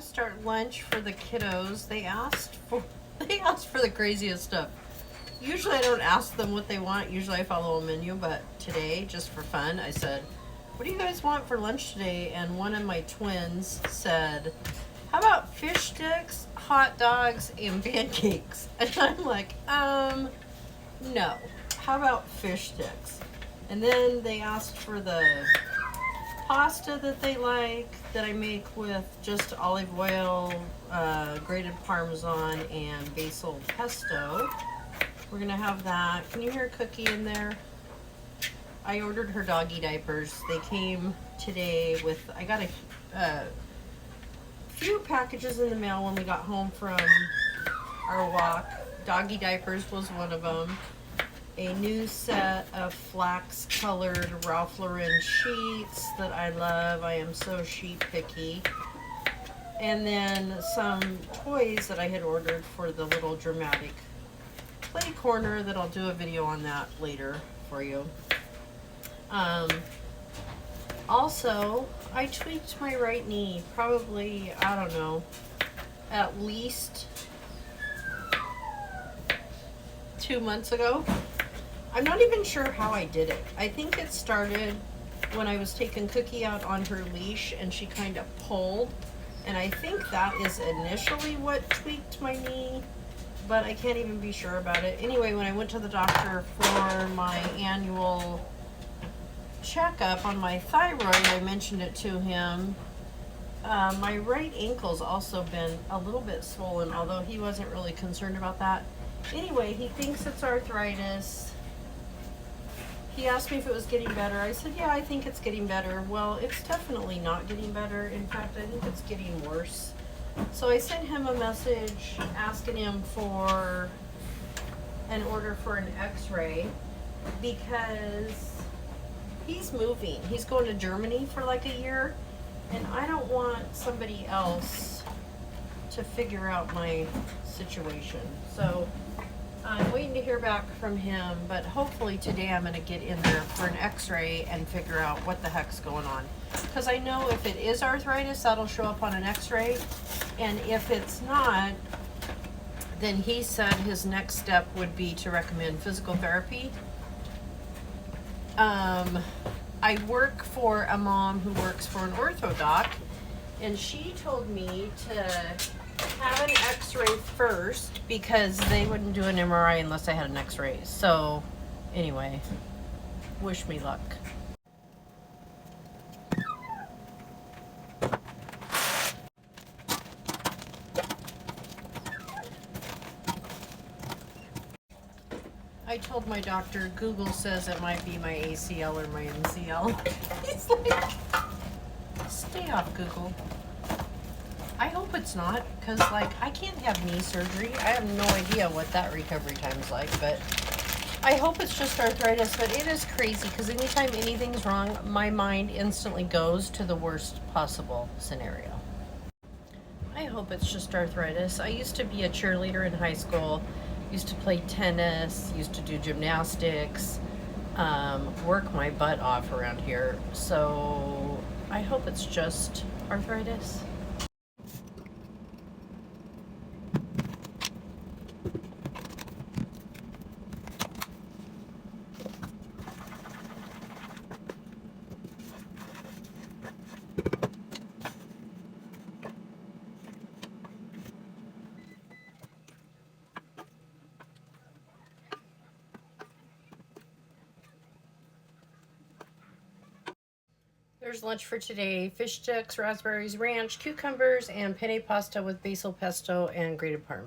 gonna start lunch for the kiddos. They asked for the craziest stuff. Usually I don't ask them what they want. Usually I follow a menu, but today, just for fun, I said, what do you guys want for lunch today? And one of my twins said, how about fish sticks, hot dogs, and pancakes? And I'm like, no. How about fish sticks? And then they asked for the pasta that they like, that I make with just olive oil, grated Parmesan, and basil pesto. We're gonna have that. Can you hear Cookie in there? I ordered her doggy diapers. They came today with, I got a few packages in the mail when we got home from our walk. Doggy diapers was one of them. A new set of flax colored Ralph Lauren sheets that I love. I am so sheet picky. And then some toys that I had ordered for the little dramatic play corner that I'll do a video on that later for you. Also, I tweaked my right knee probably, I don't know, at least 2 months ago. I'm not even sure how I did it. I think it started when I was taking Cookie out on her leash and she kind of pulled. And I think that is initially what tweaked my knee, but I can't even be sure about it. Anyway, when I went to the doctor for my annual checkup on my thyroid, I mentioned it to him. My right ankle's also been a little bit swollen, although he wasn't really concerned about that. Anyway, he thinks it's arthritis. He asked me if it was getting better. I said, yeah, I think it's getting better. Well, it's definitely not getting better. In fact, I think it's getting worse. So I sent him a message asking him for an order for an x-ray because he's moving. He's going to Germany for like a year, and I don't want somebody else to figure out my situation. So I'm waiting to hear back from him, but hopefully today I'm going to get in there for an x-ray and figure out what the heck's going on. Because I know if it is arthritis, that'll show up on an x-ray. And if it's not, then he said his next step would be to recommend physical therapy. I work for a mom who works for an ortho doc, and she told me to have an x-ray first because they wouldn't do an MRI unless I had an x-ray. So anyway, wish me luck. I told my doctor, Google says it might be my ACL or my MCL. He's like, stay off Google. I hope it's not, because like I can't have knee surgery. I have no idea what that recovery time's like, but I hope it's just arthritis. But it is crazy because anytime anything's wrong, my mind instantly goes to the worst possible scenario. I hope it's just arthritis. I used to be a cheerleader in high school, used to play tennis, used to do gymnastics, work my butt off around here. So I hope it's just arthritis. There's lunch for today. Fish sticks, raspberries, ranch, cucumbers, and penne pasta with basil pesto and grated parm.